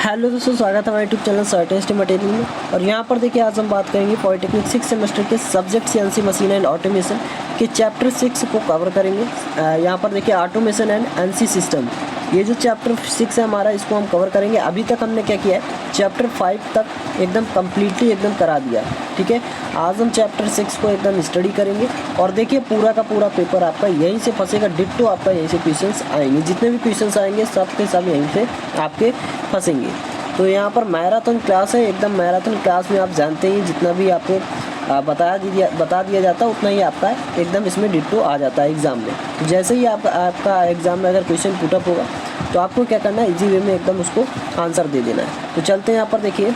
Hello दोस्तों, स्वागत है हमारे यूट्यूब चैनल सर्टेस्ट मटेरियल में। और यहाँ पर देखिए आज हम बात करेंगे पॉलिटेक्निक 6 सेमेस्टर के subject CNC machine and automation के चैप्टर 6 को कवर करेंगे। यहाँ पर देखिए ऑटोमेशन एंड एनसी सिस्टम, ये जो चैप्टर 6 है हमारा, इसको हम कवर करेंगे। अभी तक हमने क्या किया है, चैप्टर 5 तक एकदम कम्प्लीटली एकदम करा दिया, ठीक है। आज हम चैप्टर 6 को एकदम स्टडी करेंगे और देखिए पूरा का पूरा पेपर आपका यहीं से फंसेगा, डिट्टो आपका यहीं से क्वेश्चंस आएंगे। जितने भी क्वेश्चंस आएंगे सब के सब यहीं से आपके फंसेंगे। तो यहाँ पर मैराथन क्लास है, एकदम मैराथन क्लास में आप जानते ही जितना भी आपको बता दिया जाता है उतना ही आपका एकदम इसमें डिट्टो आ जाता है एग्ज़ाम में। तो जैसे ही आपका एग्ज़ाम में अगर क्वेश्चन पुटअप होगा तो आपको क्या करना है, इजी वे में एकदम उसको आंसर दे देना है। तो चलते हैं, यहाँ पर देखिए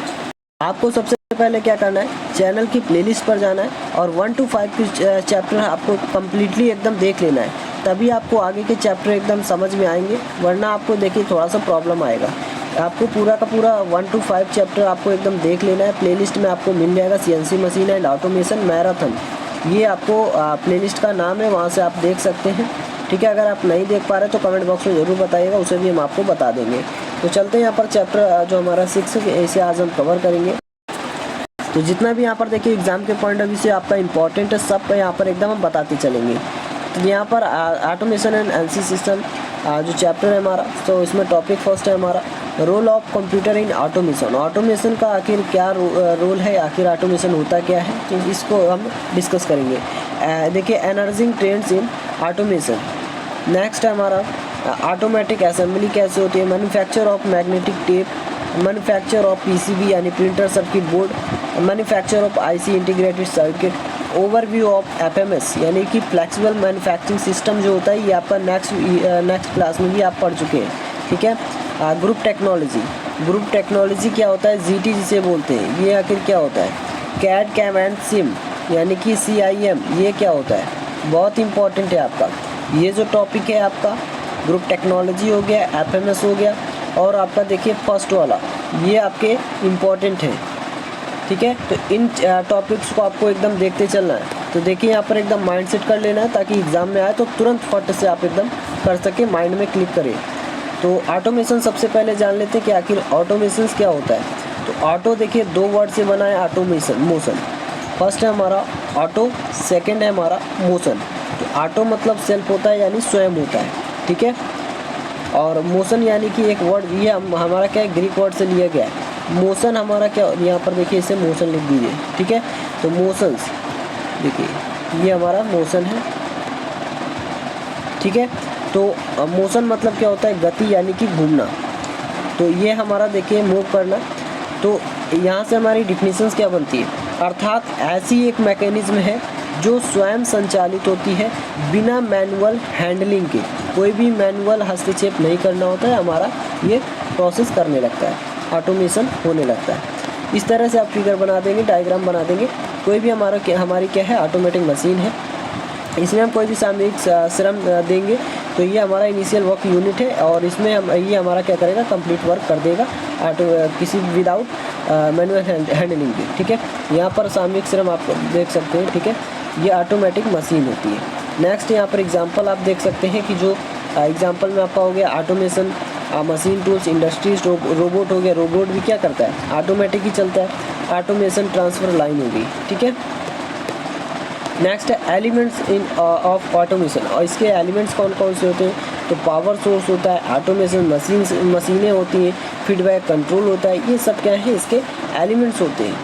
आपको सबसे पहले क्या करना है, चैनल की प्लेलिस्ट पर जाना है और 1 to 5 के चैप्टर आपको कम्प्लीटली एकदम देख लेना है, तभी आपको आगे के चैप्टर एकदम समझ में आएंगे। वरना आपको देखिए थोड़ा सा प्रॉब्लम आएगा। आपको पूरा का पूरा 1 to 5 चैप्टर आपको एकदम देख लेना है। प्लेलिस्ट में आपको मिल जाएगा CNC machine and automation marathon, ये आपको प्लेलिस्ट का नाम है, वहाँ से आप देख सकते हैं, ठीक है। अगर आप नहीं देख पा रहे तो कमेंट बॉक्स में ज़रूर बताइएगा, उसे भी हम आपको बता देंगे। तो चलते हैं यहाँ पर चैप्टर जो हमारा 6 है इसे आज हम कवर करेंगे। तो जितना भी यहाँ पर देखिए एग्ज़ाम के पॉइंट ऑफ व्यू से आपका इंपॉर्टेंट है, सब यहाँ पर एकदम हम बताते चलेंगे। तो यहाँ पर ऑटोमेशन एंड एनसी सिस्टम जो चैप्टर है हमारा, तो इसमें टॉपिक फर्स्ट है हमारा role of computer in automation. Automation का आखिर क्या रोल है, आखिर ऑटोमेशन होता क्या है, तो इसको हम डिस्कस करेंगे। देखिए emerging trends in automation. Next है हमारा ऑटोमेटिक असेंबली कैसे होती है, manufacture of magnetic tape, manufacture of PCB यानी printer circuit board, manufacture of IC integrated circuit, overview of FMS यानी कि फ्लेक्सिबल मैन्युफैक्चरिंग सिस्टम जो होता है, ये आपका नेक्स्ट क्लास में भी आप पढ़ चुके हैं, ठीक है। ग्रुप टेक्नोलॉजी, ग्रुप टेक्नोलॉजी क्या होता है, जीटी जिसे बोलते हैं, ये आखिर क्या होता है। कैड कैम एंड सिम यानी कि सीआईएम, ये क्या होता है, बहुत इंपॉर्टेंट है आपका। ये जो टॉपिक है आपका ग्रुप टेक्नोलॉजी हो गया, एफएमएस हो गया, और आपका देखिए फर्स्ट वाला ये आपके इम्पॉर्टेंट है, ठीक है। तो इन टॉपिक्स को आपको एकदम देखते चलना है। तो देखिए यहाँ पर एकदम माइंड सेट कर लेना है ताकि एग्ज़ाम में आए तो तुरंत फट से आप एकदम कर सके, माइंड में क्लिक करें। तो ऑटोमेशन सबसे पहले जान लेते हैं कि आखिर ऑटोमेशन क्या होता है। तो ऑटो देखिए 2 वर्ड से बना है, ऑटोमेशन मोशन। फर्स्ट है हमारा ऑटो, सेकेंड है हमारा मोशन। तो ऑटो मतलब सेल्फ होता है यानी स्वयं होता है, ठीक है। और मोशन यानी कि एक वर्ड, ये हमारा क्या है, ग्रीक वर्ड से लिया गया है। मोशन हमारा क्या, यहाँ पर देखिए इसे मोशन लिख दीजिए, ठीक है। तो मोशंस देखिए ये हमारा मोशन है, ठीक है। तो मोशन मतलब क्या होता है, गति यानी कि घूमना। तो ये हमारा देखिए मूव करना। तो यहाँ से हमारी डिफिनीशंस क्या बनती है, अर्थात ऐसी एक मैकेनिज्म है जो स्वयं संचालित होती है बिना मैनुअल हैंडलिंग के। कोई भी मैनुअल हस्तक्षेप नहीं करना होता है, हमारा ये प्रोसेस करने लगता है, ऑटोमेशन होने लगता है। इस तरह से आप फिगर बना देंगे, डायग्राम बना देंगे। कोई भी हमारी क्या है, ऑटोमेटिक मशीन है, इसमें हम कोई भी सामयिक श्रम देंगे तो ये हमारा इनिशियल वर्क यूनिट है, और इसमें ये हमारा क्या करेगा, कंप्लीट वर्क कर देगा किसी विदाउट मैनुअल हैंडलिंग के, ठीक है। यहाँ पर सामयिक श्रम आप देख सकते हैं, ठीक है। ये ऑटोमेटिक मशीन होती है। नेक्स्ट यहाँ पर एग्जांपल आप देख सकते हैं कि जो एग्जांपल में आपका हो गया automation machine tools industries, robot हो गया। रोबोट भी क्या करता है, ऑटोमेटिक ही चलता है। ऑटोमेशन ट्रांसफर लाइन हो गई, ठीक है। नेक्स्ट है एलिमेंट्स इन ऑफ ऑटोमेशन, और इसके एलिमेंट्स कौन कौन से होते हैं, तो पावर सोर्स होता है, ऑटोमेशन मशीनें होती हैं, फीडबैक कंट्रोल होता है, ये सब क्या है, इसके एलिमेंट्स होते हैं।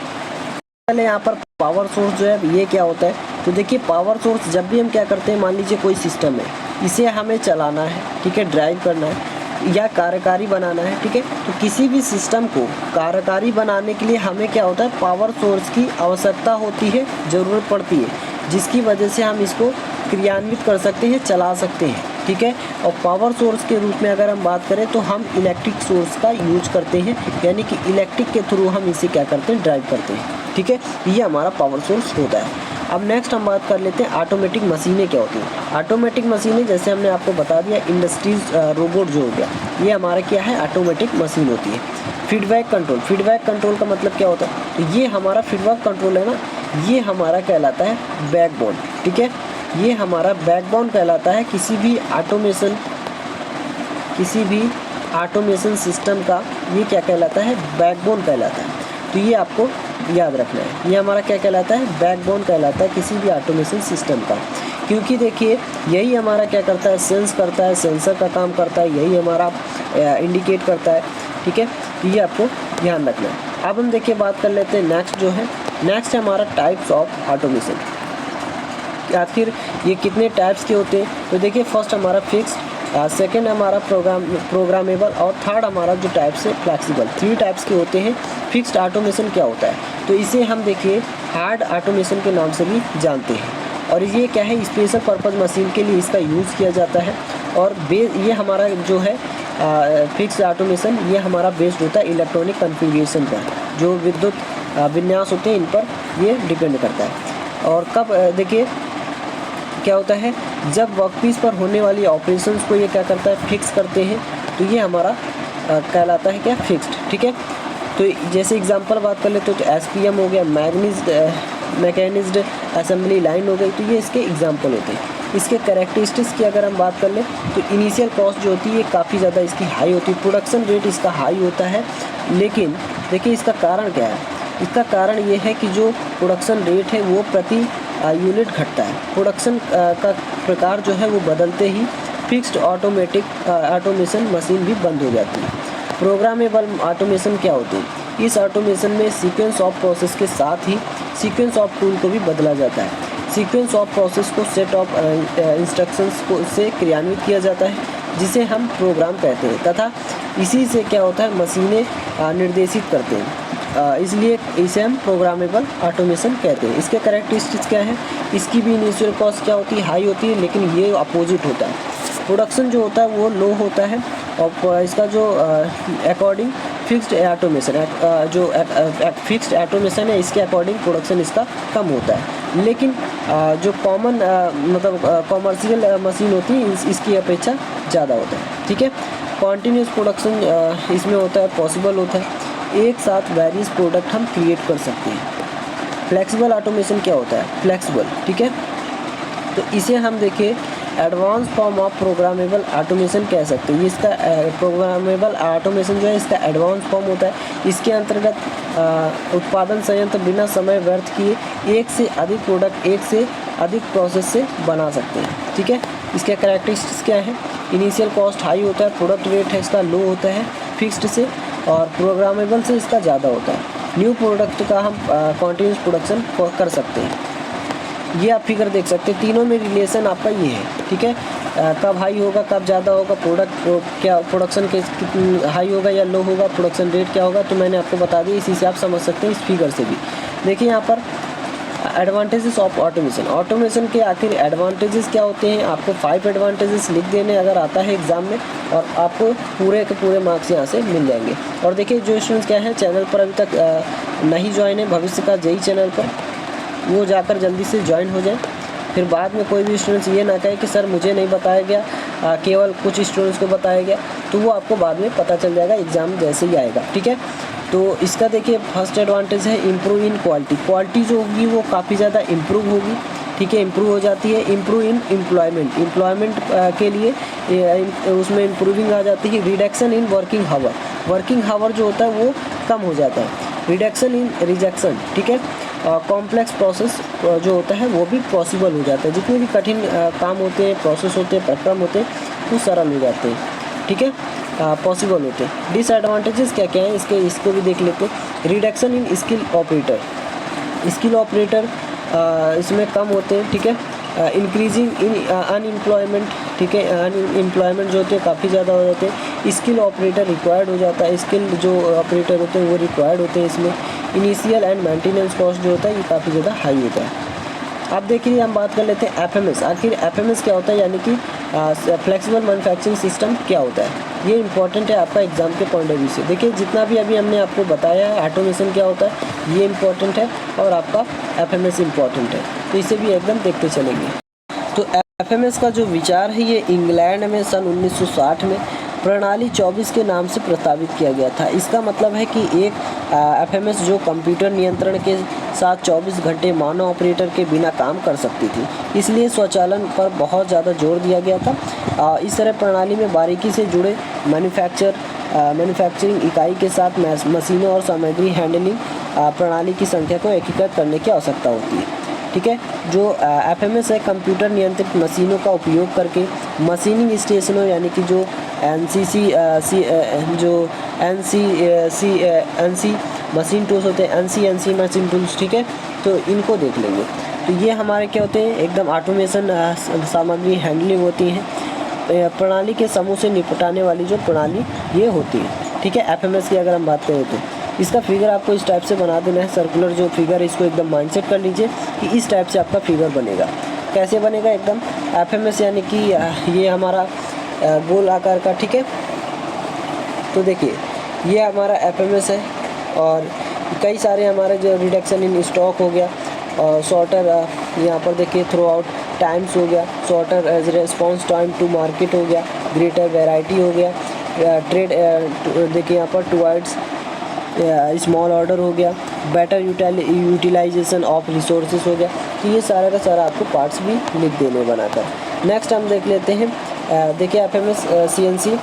पहले यहाँ पर पावर सोर्स जो है ये क्या होता है, तो देखिए पावर सोर्स जब भी हम क्या करते हैं, मान लीजिए कोई सिस्टम है, इसे हमें चलाना है, ठीक है, ड्राइव करना है या कार्यकारी बनाना है, ठीक है। तो किसी भी सिस्टम को कार्यकारी बनाने के लिए हमें क्या होता है, पावर सोर्स की आवश्यकता होती है, ज़रूरत पड़ती है, जिसकी वजह से हम इसको क्रियान्वित कर सकते हैं, चला सकते हैं, ठीक है। और पावर सोर्स के रूप में अगर हम बात करें तो हम इलेक्ट्रिक सोर्स का यूज करते हैं, यानी कि इलेक्ट्रिक के थ्रू हम इसे क्या करते हैं, ड्राइव करते हैं, ठीक है। ये हमारा पावर सोर्स होता है। अब नेक्स्ट हम बात कर लेते हैं ऑटोमेटिक मशीनें क्या होती हैं। ऑटोमेटिक मशीनें जैसे हमने आपको बता दिया, इंडस्ट्रीज रोबोट जो हो गया, ये हमारा क्या है, ऑटोमेटिक मशीन होती है। फीडबैक कंट्रोल, फीडबैक कंट्रोल का मतलब क्या होता है, तो ये हमारा फीडबैक कंट्रोल है ना, ये हमारा कहलाता है बैकबोन, ठीक है। ये हमारा बैकबोन कहलाता है किसी भी ऑटोमेशन, किसी भी ऑटोमेशन सिस्टम का ये क्या कहलाता है, बैकबोन कहलाता है। तो ये आपको याद रखना है, ये हमारा क्या कहलाता है, बैकबोन कहलाता है किसी भी ऑटोमेशन सिस्टम का। क्योंकि देखिए यही हमारा क्या करता है, सेंस करता है, सेंसर का काम करता है, यही हमारा इंडिकेट करता है, ठीक है। तो ये आपको ध्यान रखना है। अब हम देखिए बात कर लेते हैं नेक्स्ट जो है, नेक्स्ट है हमारा टाइप्स ऑफ ऑटोमेशन। आखिर ये कितने टाइप्स के होते हैं, तो देखिए फर्स्ट हमारा फिक्स्ड, सेकेंड हमारा प्रोग्रामेबल और थर्ड हमारा जो टाइप्स है फ्लेक्सिबल। 3 टाइप्स के होते हैं। फिक्स्ड ऑटोमेशन क्या होता है, तो इसे हम देखिए हार्ड ऑटोमेशन के नाम से भी जानते हैं। और ये क्या है, स्पेशल पर्पज़ मशीन के लिए इसका यूज़ किया जाता है। और ये हमारा जो है फिक्स्ड ऑटोमेशन, ये हमारा बेस्ड होता है इलेक्ट्रॉनिक कॉन्फ़िगरेशन पर, जो विद्युत विन्यास होते हैं इन पर ये डिपेंड करता है। और कब देखिए क्या होता है, जब वर्कपीस पर होने वाली ऑपरेशंस को ये क्या करता है, फिक्स करते हैं, तो ये हमारा कहलाता है क्या, फिक्स्ड, ठीक है। तो जैसे एग्जांपल बात कर ले तो एसपीएम हो गया, मैकेनिज्ड असेंबली लाइन हो गई, तो ये इसके एग्जांपल होते हैं। इसके कैरेक्टरिस्टिक्स की अगर हम बात कर ले तो इनिशियल कॉस्ट जो होती है काफ़ी ज़्यादा इसकी हाई होती है, प्रोडक्शन रेट इसका हाई होता है। लेकिन देखिए इसका कारण क्या है, इसका कारण ये है कि जो प्रोडक्शन रेट है वो प्रति यूनिट घटता है। प्रोडक्शन का प्रकार जो है वो बदलते ही फिक्स्ड ऑटोमेशन मशीन भी बंद हो जाती है। प्रोग्रामेबल ऑटोमेशन क्या होती है, इस ऑटोमेशन में सीक्वेंस ऑफ प्रोसेस के साथ ही सीक्वेंस ऑफ टूल को भी बदला जाता है। सीक्वेंस ऑफ प्रोसेस को सेट ऑफ इंस्ट्रक्शंस को से क्रियान्वित किया जाता है, जिसे हम प्रोग्राम कहते हैं, तथा इसी से क्या होता है, मशीनें निर्देशित करते हैं। इसलिए इसे हम प्रोग्रामेबल ऑटोमेशन कहते हैं। इसके कैरेक्टरिस्टिक्स क्या है, इसकी भी इनिशियल कॉस्ट क्या होती है, हाई होती है, लेकिन ये अपोजिट होता है। प्रोडक्शन जो होता है वो लो होता है, और इसका जो अकॉर्डिंग फिक्स्ड ऑटोमेशन जो फिक्स्ड ऑटोमेशन है, इसके अकॉर्डिंग प्रोडक्शन इसका कम होता है। लेकिन जो कॉमन मतलब कॉमर्शियल मशीन होती है इसकी अपेक्षा ज़्यादा होता है, ठीक है। कॉन्टीन्यूस प्रोडक्शन इसमें होता है, पॉसिबल होता है, एक साथ वेरियस प्रोडक्ट हम क्रिएट कर सकते हैं। फ्लेक्सिबल ऑटोमेशन क्या होता है, फ्लेक्सिबल, ठीक है। तो इसे हम देखिए advance form of programmable automation कह सकते हैं। इसका प्रोग्रामेबल ऑटोमेशन जो है इसका एडवांस फॉर्म होता है। इसके अंतर्गत उत्पादन संयंत्र बिना समय व्यर्थ किए एक से अधिक प्रोडक्ट एक से अधिक प्रोसेस से बना सकते हैं, ठीक है। इसके कैरेक्टरिस्टिक्स क्या है, इनिशियल कॉस्ट हाई होता है, प्रोडक्ट रेट है इसका लो होता है फिक्स्ड से, और प्रोग्रामेबल से इसका ज़्यादा होता है। न्यू प्रोडक्ट का हम कॉन्टीन्यूस प्रोडक्शन कर सकते हैं। ये आप फिगर देख सकते हैं, तीनों में रिलेशन आपका ये है, ठीक है। कब हाई होगा, कब ज़्यादा होगा, क्या प्रोडक्शन के हाई होगा या लो होगा, प्रोडक्शन रेट क्या होगा, तो मैंने आपको बता दिया। इसी से आप समझ सकते हैं इस फिगर से भी। देखिए यहाँ पर एडवांटेजेस ऑफ ऑटोमेशन, ऑटोमेशन के आखिर एडवांटेजेस क्या होते हैं, आपको 5 एडवांटेजेस लिख देने अगर आता है एग्ज़ाम में, और आपको पूरे के पूरे मार्क्स यहाँ से मिल जाएंगे। और देखिए जो स्टूडेंट्स क्या है चैनल पर अभी तक नहीं ज्वाइन है भविष्य का जेईई चैनल पर, वो जाकर जल्दी से ज्वाइन हो जाए। फिर बाद में कोई भी स्टूडेंट्स ये ना कहे कि सर मुझे नहीं बताया गया, केवल कुछ स्टूडेंट्स को बताया गया, तो वो आपको बाद में पता चल जाएगा एग्ज़ाम जैसे ही आएगा, ठीक है। तो इसका देखिए फर्स्ट एडवांटेज है इम्प्रूव इन क्वालिटी, क्वालिटी जो होगी वो काफ़ी ज़्यादा इम्प्रूव होगी, ठीक है, इम्प्रूव हो जाती है। इम्प्रूव इन एम्प्लॉयमेंट के लिए उसमें इम्प्रूविंग आ जाती है। रिडक्शन इन वर्किंग हावर जो होता है वो कम हो जाता है। रिडक्शन इन रिजेक्शन, ठीक है। कॉम्प्लेक्स प्रोसेस जो होता है वो भी पॉसिबल हो जाता है। जितने भी कठिन काम होते हैं, प्रोसेस होते हैं, प्रक्रम होते हैं, वो सरल हो जाते हैं, ठीक है, पॉसिबल होते हैं। डिसएडवांटेजेस क्या क्या हैं इसको भी देख लेते हैं। रिडक्शन इन स्किल ऑपरेटर इसमें कम होते हैं, ठीक है। इंक्रीजिंग इन अनएम्प्लॉयमेंट, ठीक है, अनएम्प्लॉयमेंट जो होते हैं काफ़ी ज़्यादा हो जाते हैं। स्किल ऑपरेटर रिक्वायर्ड हो जाता है, स्किल जो ऑपरेटर होते हैं वो रिक्वायर्ड होते हैं इसमें। इनिशियल एंड मेंटेनेंस कॉस्ट जो होता है ये काफ़ी ज़्यादा हाई होता है। अब देखिए हम बात कर लेते हैं एफएमएस। आखिर एफएमएस क्या होता है, यानी कि फ्लेक्सिबल मैन्युफैक्चरिंग सिस्टम क्या होता है, ये इंपॉर्टेंट है आपका एग्जाम के पॉइंट ऑफ व्यू से। देखिए जितना भी अभी हमने आपको बताया है ऑटोमेशन क्या होता है ये इंपॉर्टेंट है, और आपका एफएमएस इंपॉर्टेंट है, तो इसे भी एकदम देखते चलेंगे। तो एफएमएस का जो विचार है ये इंग्लैंड में सन 1960 में प्रणाली 24 के नाम से प्रस्तावित किया गया था। इसका मतलब है कि एक एफएमएस जो कंप्यूटर नियंत्रण के साथ 24 घंटे मानव ऑपरेटर के बिना काम कर सकती थी, इसलिए स्वचालन पर बहुत ज़्यादा जोर दिया गया था। इस तरह प्रणाली में बारीकी से जुड़े मैन्युफैक्चरिंग इकाई के साथ मशीनों और सामग्री हैंडलिंग प्रणाली की संख्या को एकीकृत करने की आवश्यकता होती है। ठीक है, जो एफएमएस है कंप्यूटर नियंत्रित मशीनों का उपयोग करके मशीनिंग स्टेशनों यानी कि जो एनसी मशीन टूल्स होते हैं, एनसी मशीन टूल्स, ठीक है, तो इनको देख लेंगे। तो ये हमारे क्या होते हैं, एकदम ऑटोमेशन सामग्री हैंडलिंग होती है, प्रणाली के समूह से निपटाने वाली जो प्रणाली ये होती है। ठीक है, एफएमएस की अगर हम बात करें तो इसका फिगर आपको इस टाइप से बना देना है, सर्कुलर जो फिगर है इसको एकदम माइंडसेट कर लीजिए कि इस टाइप से आपका फिगर बनेगा। कैसे बनेगा, एकदम एफएमएस यानी कि ये हमारा गोल आकार का, ठीक है। तो देखिए ये हमारा एफएमएस है और कई सारे हमारे जो रिडक्शन इन स्टॉक हो गया, और शॉर्टर यहाँ पर देखिए थ्रू आउट टाइम्स हो गया, shorter as response time to market हो गया, ग्रेटर वैरायटी हो गया, ट्रेड देखिए यहाँ पर टुवर्ड्स स्मॉल ऑर्डर हो गया, बेटर यूटिलाइजेशन ऑफ रिसोर्सेज हो गया। तो ये सारा का सारा आपको पार्ट्स भी लिख देने बनाकर। नेक्स्ट हम देख लेते हैं, देखिए एफएमएस सीएनसी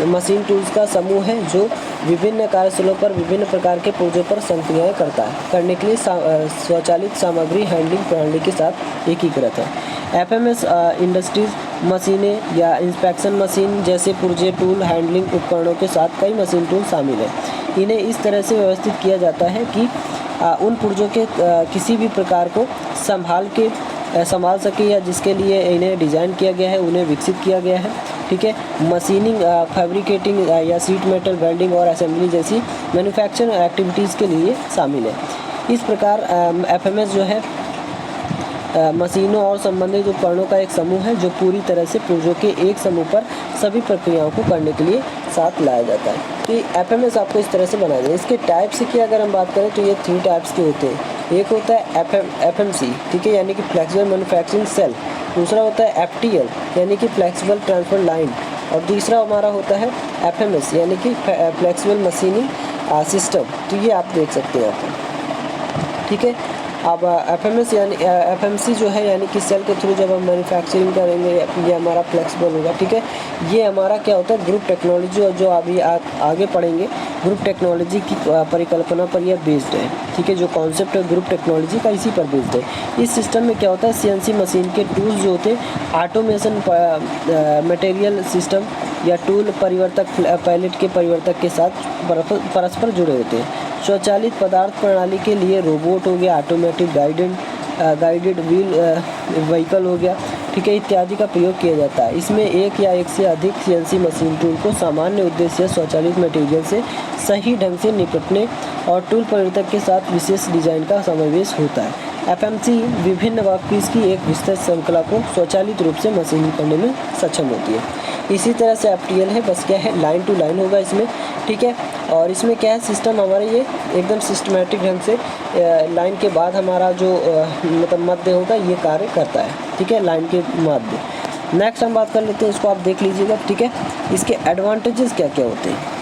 मशीन टूल्स का समूह है जो विभिन्न कार्यस्थलों पर विभिन्न प्रकार के पुर्जों पर संक्रियाएँ करने के लिए स्वचालित सामग्री हैंडलिंग प्रणाली के साथ एकीकृत है। एफएमएस इंडस्ट्रीज मशीनें या इंस्पेक्शन मशीन जैसे पुर्जे टूल हैंडलिंग उपकरणों के साथ कई मशीन टूल शामिल हैं। इन्हें इस तरह से व्यवस्थित किया जाता है कि उन पुर्जों के किसी भी प्रकार को संभाल सके या जिसके लिए इन्हें डिज़ाइन किया गया है उन्हें विकसित किया गया है। ठीक है, मशीनिंग, फैब्रिकेटिंग या सीट मेटल वेल्डिंग और असेंबली जैसी मैन्युफैक्चरिंग एक्टिविटीज़ के लिए शामिल है। इस प्रकार एफएमएस जो है मशीनों और संबंधित उपकरणों का एक समूह है जो पूरी तरह से पुर्जों के एक समूह पर सभी प्रक्रियाओं को करने के लिए साथ लाया जाता है। तो ये एफएमएस आपको इस तरह से बनाया जाए। इसके टाइप्स की अगर हम बात करें तो ये 3 टाइप्स के होते हैं। एक होता है एफएमसी, ठीक है, यानी कि फ्लेक्सिबल मैन्युफैक्चरिंग सेल। दूसरा होता है एफटीएल यानी कि फ्लेक्सिबल ट्रांसफर लाइन, और तीसरा हमारा होता है एफएमएस यानी कि फ्लेक्सिबल मशीनिंग सिस्टम। तो ये आप देख सकते हैं यहाँ पर। ठीक है, अब एफएमएस यानी एफएमसी जो है यानी कि सेल के थ्रू जब हम मैन्युफैक्चरिंग करेंगे ये हमारा फ्लेक्सिबल होगा। ठीक है, ये हमारा क्या होता है ग्रुप टेक्नोलॉजी, और जो अभी आगे पढ़ेंगे ग्रुप टेक्नोलॉजी की परिकल्पना पर यह बेस्ड है। ठीक है, जो कॉन्सेप्ट है ग्रुप टेक्नोलॉजी का इसी पर बेस्ड है। इस सिस्टम में क्या होता है, सीएनसी मशीन के टूल्स जो होते हैं ऑटोमेशन मटेरियल सिस्टम या टूल परिवर्तक पैलेट के परिवर्तक के साथ परस्पर जुड़े होते हैं। स्वचालित पदार्थ प्रणाली के लिए रोबोट हो गया, ऑटोमेटिक गाइडेड व्हील व्हीकल हो गया, ठीक है, इत्यादि का प्रयोग किया जाता है। इसमें एक या एक से अधिक सीएनसी मशीन टूल को सामान्य उद्देश्य स्वचालित मटेरियल से सही ढंग से निपटने और टूल परिवर्तक के साथ विशेष डिजाइन का समावेश होता है। एफएमसी विभिन्न वर्कपीस की एक विस्तृत श्रृंखला को स्वचालित रूप से मशीनिंग करने में सक्षम होती है। इसी तरह से एफटीएल है, बस क्या है लाइन टू लाइन होगा इसमें। ठीक है, और इसमें क्या है सिस्टम हमारे ये एकदम सिस्टमेटिक ढंग से लाइन के बाद हमारा जो मतलब मध्य होगा ये कार्य करता है। ठीक है, लाइन के मध्य। नेक्स्ट हम बात कर लेते हैं, इसको आप देख लीजिएगा। ठीक है, इसके एडवांटेजेस क्या क्या होते हैं।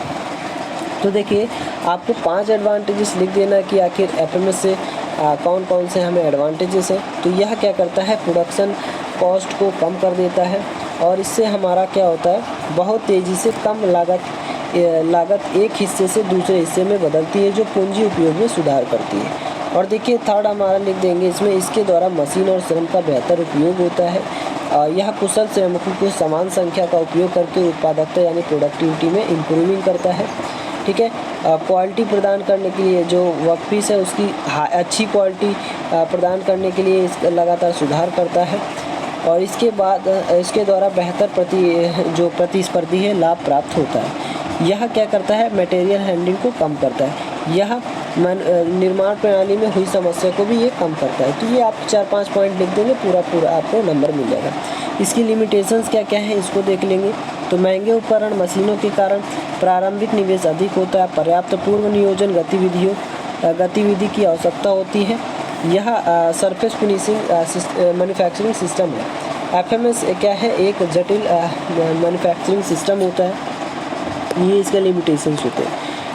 तो देखिए आपको 5 एडवांटेजेस लिख देना कि आखिर एफएमएस से कौन कौन से हमें एडवांटेजेस हैं। तो यह क्या करता है, प्रोडक्शन कॉस्ट को कम कर देता है, और इससे हमारा क्या होता है बहुत तेज़ी से कम लागत एक हिस्से से दूसरे हिस्से में बदलती है, जो पूंजी उपयोग में सुधार करती है। और देखिए थर्ड हमारा लिख देंगे इसमें, इसके द्वारा मशीन और श्रम का बेहतर उपयोग होता है। यह कुशल श्रमिकों को समान संख्या का उपयोग करके उत्पादकता यानी प्रोडक्टिविटी में इम्प्रूविंग करता है। ठीक है, क्वालिटी प्रदान करने के लिए जो वर्कपीस है उसकी अच्छी क्वालिटी प्रदान करने के लिए लगातार सुधार करता है। और इसके बाद इसके द्वारा बेहतर प्रतिस्पर्धी है लाभ प्राप्त होता है। यह क्या करता है, मटेरियल हैंडलिंग को कम करता है। यह निर्माण प्रणाली में हुई समस्या को भी ये कम करता है। तो ये आप 4-5 पॉइंट लिख देंगे, पूरा आपको नंबर मिल जाएगा। इसकी लिमिटेशंस क्या क्या है इसको देख लेंगे। तो महंगे उपकरण मशीनों के कारण प्रारंभिक निवेश अधिक होता है, पर्याप्त पूर्व नियोजन गतिविधि की आवश्यकता होती है। यह सरफेस फिनिशिंग मैन्युफैक्चरिंग सिस्टम है। एफएमएस क्या है, एक जटिल मैन्युफैक्चरिंग सिस्टम होता है, ये इसके लिमिटेशंस होते हैं,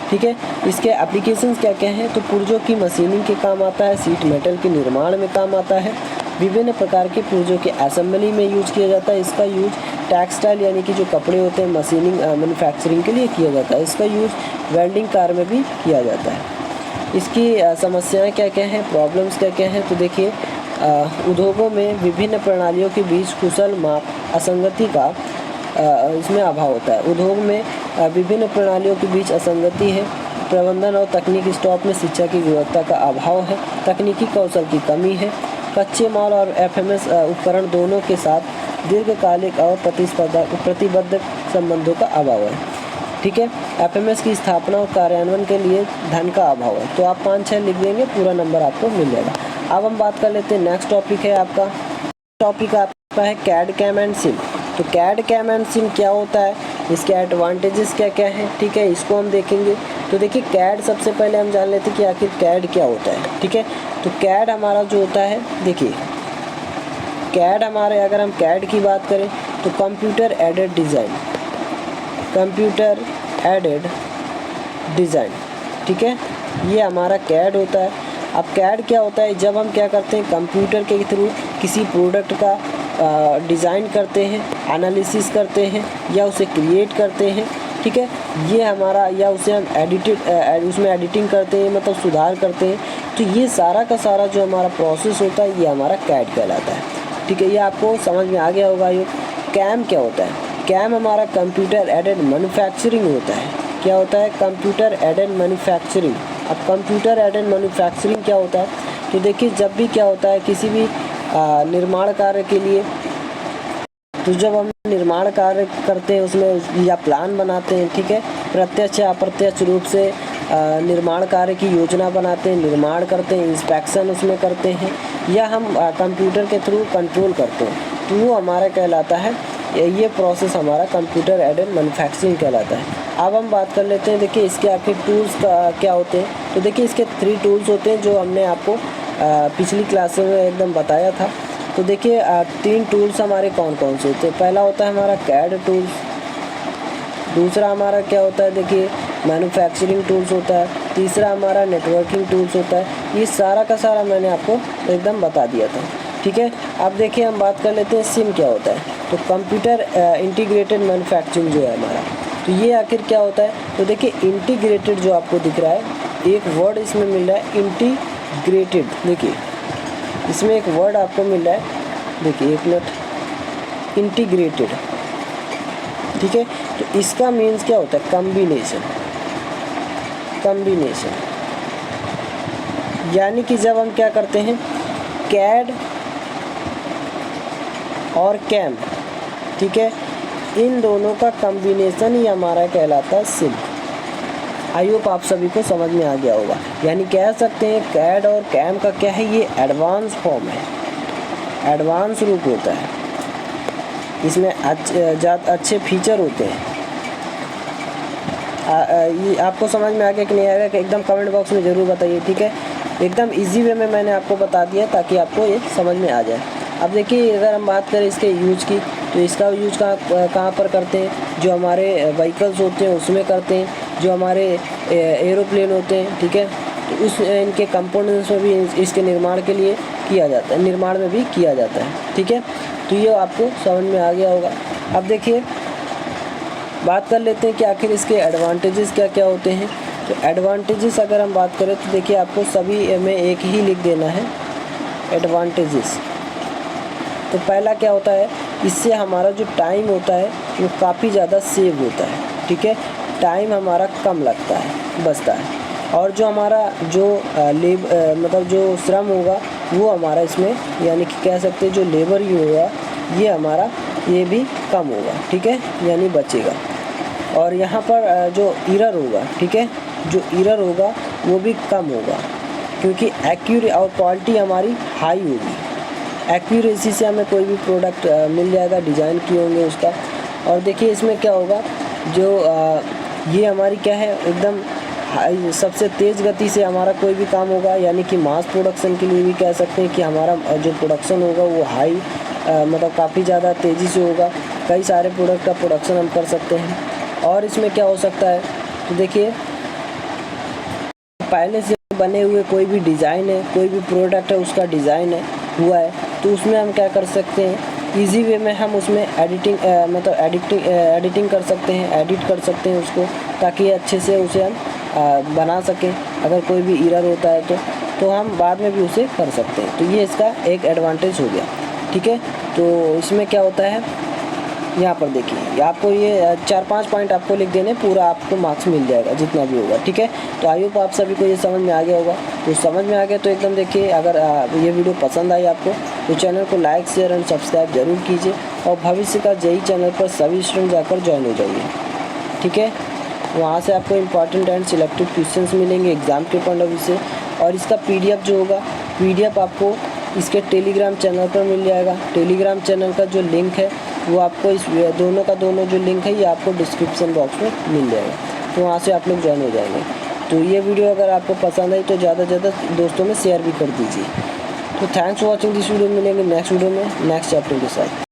ठीक है। इसके एप्लीकेशंस क्या क्या हैं, तो पुर्जों की मशीनिंग के काम आता है, सीट मेटल के निर्माण में काम आता है, विभिन्न प्रकार के पुर्जों के असेंबली में यूज किया जाता है। इसका यूज टेक्सटाइल यानी कि जो कपड़े होते हैं मशीनिंग मैन्युफैक्चरिंग के लिए किया जाता है। इसका यूज वेल्डिंग कार में भी किया जाता है। इसकी समस्याएं क्या क्या हैं, प्रॉब्लम्स क्या क्या हैं, तो देखिए उद्योगों में विभिन्न प्रणालियों के बीच कुशल माप असंगति का इसमें अभाव होता है। उद्योग में विभिन्न प्रणालियों के बीच असंगति है। प्रबंधन और तकनीकी स्टॉक में शिक्षा की गुणवत्ता का अभाव है। तकनीकी कौशल की कमी है। कच्चे माल और एफएमएस उपकरण दोनों के साथ दीर्घकालिक और प्रतिबद्ध संबंधों का अभाव है, ठीक है। एफएमएस की स्थापना और कार्यान्वयन के लिए धन का अभाव है। तो आप 5-6 लिख देंगे, पूरा नंबर आपको मिल जाएगा। अब हम बात कर लेते हैं, नेक्स्ट टॉपिक है आपका, टॉपिक आपका है कैड कैम एंड सिम। तो कैड कैम एंड सिम क्या होता है, इसके एडवांटेजेस क्या क्या हैं, ठीक है, इसको हम देखेंगे। तो देखिए कैड, सबसे पहले हम जान लेते हैं कि आखिर कैड क्या होता है, ठीक है। तो कैड हमारा जो होता है, देखिए कैड हमारे, अगर हम कैड की बात करें तो computer aided design, computer aided design, ठीक है, ये हमारा कैड होता है। अब कैड क्या होता है, जब हम क्या करते हैं कंप्यूटर के थ्रू किसी प्रोडक्ट का डिज़ाइन करते हैं, एनालिसिस करते हैं या उसे क्रिएट करते हैं, ठीक है, ये हमारा, या उसे हम उसमें एडिटिंग करते हैं, मतलब सुधार करते हैं, तो ये सारा का सारा जो हमारा प्रोसेस होता है ये हमारा कैड कहलाता है, ठीक है। ये आपको समझ में आ गया होगा। ये कैम क्या होता है, कैम हमारा कंप्यूटर एडेड मैन्युफैक्चरिंग होता है। क्या होता है, कंप्यूटर एडेड मैन्युफैक्चरिंग। अब कंप्यूटर एडेड मैन्युफैक्चरिंग क्या होता है, तो देखिए जब भी क्या होता है किसी भी निर्माण कार्य के लिए, तो जब हम निर्माण कार्य करते हैं उसमें या प्लान बनाते हैं, ठीक है, प्रत्यक्ष या अप्रत्यक्ष रूप से निर्माण कार्य की योजना बनाते हैं, निर्माण करते हैं, इंस्पेक्शन उसमें करते हैं, या हम कंप्यूटर के थ्रू कंट्रोल करते हैं, तो वो हमारा कहलाता है, ये प्रोसेस हमारा कंप्यूटर एडेड मैन्युफैक्चरिंग कहलाता है। अब हम बात कर लेते हैं, देखिए इसके आखिर टूल्स क्या होते हैं। तो देखिए इसके 3 टूल्स होते हैं जो हमने आपको पिछली क्लास में एकदम बताया था। तो देखिए 3 टूल्स हमारे कौन कौन से होते हैं। पहला होता है हमारा कैड टूल्स, दूसरा हमारा क्या होता है, देखिए मैन्युफैक्चरिंग टूल्स होता है, तीसरा हमारा नेटवर्किंग टूल्स होता है। ये सारा का सारा मैंने आपको एकदम बता दिया था, ठीक है। अब देखिए हम बात कर लेते हैं सिम क्या होता है। तो कंप्यूटर इंटीग्रेटेड मैन्युफैक्चरिंग जो है हमारा, तो ये आखिर क्या होता है, तो देखिए इंटीग्रेटेड जो आपको दिख रहा है, एक वर्ड इसमें मिल रहा है इंटीग्रेटेड, देखिए इसमें एक वर्ड आपको मिल रहा है, देखिए एक मिनट, इंटीग्रेटेड, ठीक है। तो इसका मीन्स क्या होता है, कॉम्बिनेशन, कॉम्बिनेशन, यानी कि जब हम क्या करते हैं कैड और कैम, ठीक है, इन दोनों का कॉम्बिनेशन ही हमारा कहलाता है सिम। आई होप आप सभी को समझ में आ गया होगा। यानी कह सकते हैं कैड और कैम का क्या है, ये एडवांस फॉर्म है, एडवांस रूप होता है, इसमें अच्छे फीचर होते हैं। ये आपको समझ में आ गया कि नहीं आएगा, कि एकदम कमेंट बॉक्स में ज़रूर बताइए, ठीक है। एकदम इजी वे में मैंने आपको बता दिया ताकि आपको ये समझ में आ जाए। अब देखिए अगर हम बात करें इसके यूज की, तो इसका यूज कहाँ पर करते हैं, जो हमारे व्हीकल्स होते हैं उसमें करते हैं, जो हमारे एरोप्लेन होते हैं, ठीक है, तो उस इनके कंपोनेंट्स में भी इसके निर्माण के लिए किया जाता है, निर्माण में भी किया जाता है, ठीक है। तो ये आपको समझ में आ गया होगा। अब देखिए बात कर लेते हैं कि आखिर इसके एडवांटेजेस क्या क्या होते हैं। तो एडवांटेजेस अगर हम बात करें तो देखिए आपको सभी में एक ही लिख देना है, एडवांटेजेस। तो पहला क्या होता है, इससे हमारा जो टाइम होता है वो काफ़ी ज़्यादा सेव होता है, ठीक है, टाइम हमारा कम लगता है, बचता है, और जो हमारा जो मतलब जो श्रम होगा वो हमारा इसमें, यानी कि कह सकते हैं जो लेबर ही होगा ये हमारा, ये भी कम होगा, ठीक है, यानी बचेगा। और यहाँ पर जो एरर होगा, ठीक है, जो एरर होगा वो भी कम होगा, क्योंकि एक्यूरेट और क्वालिटी हमारी हाई होगी। एक्यूरेसी से हमें कोई भी प्रोडक्ट मिल जाएगा, डिज़ाइन किए होंगे उसका। और देखिए इसमें क्या होगा, जो ये हमारी क्या है, एकदम सबसे तेज़ गति से हमारा कोई भी काम होगा, यानी कि मास प्रोडक्शन के लिए भी कह सकते हैं कि हमारा जो प्रोडक्शन होगा वो हाई मतलब काफ़ी ज़्यादा तेज़ी से होगा, कई सारे प्रोडक्ट का प्रोडक्शन हम कर सकते हैं। और इसमें क्या हो सकता है, तो देखिए पहले से बने हुए कोई भी डिज़ाइन है, कोई भी प्रोडक्ट है उसका डिज़ाइन है हुआ है, तो उसमें हम क्या कर सकते हैं, इजी वे में हम उसमें एडिटिंग कर सकते हैं, एडिट कर सकते हैं उसको, ताकि अच्छे से उसे हम बना सकें। अगर कोई भी एरर होता है तो हम बाद में भी उसे कर सकते हैं। तो ये इसका एक एडवांटेज हो गया, ठीक है। तो इसमें क्या होता है, यहाँ पर देखिए आपको ये 4-5 पॉइंट आपको लिख देने, पूरा आपको मार्क्स मिल जाएगा जितना भी होगा, ठीक है। तो आई होप आप सभी को ये समझ में आ गया होगा। तो समझ में आ गया तो एकदम देखिए, अगर ये वीडियो पसंद आई आपको तो चैनल को लाइक शेयर एंड सब्सक्राइब जरूर कीजिए, और भविष्य का जेईई चैनल पर सभी स्टूडेंट जाकर ज्वाइन हो जाइए, ठीक है। वहाँ से आपको इंपॉर्टेंट एंड सिलेक्टेड क्वेश्चंस मिलेंगे एग्ज़ाम के पॉइंट ऑफ व्यू से, और इसका PDF जो होगा, PDF आपको इसके टेलीग्राम चैनल पर मिल जाएगा। टेलीग्राम चैनल का जो लिंक है वो आपको इस दोनों का जो लिंक है ये आपको डिस्क्रिप्शन बॉक्स में मिल जाएगा, तो वहाँ से आप लोग ज्वाइन हो जाएंगे। तो ये वीडियो अगर आपको पसंद आई तो ज़्यादा से ज़्यादा दोस्तों में शेयर भी कर दीजिए। तो thanks for watching this video, मिलेंगे नेक्स्ट वीडियो में नेक्स्ट चैप्टर के साथ।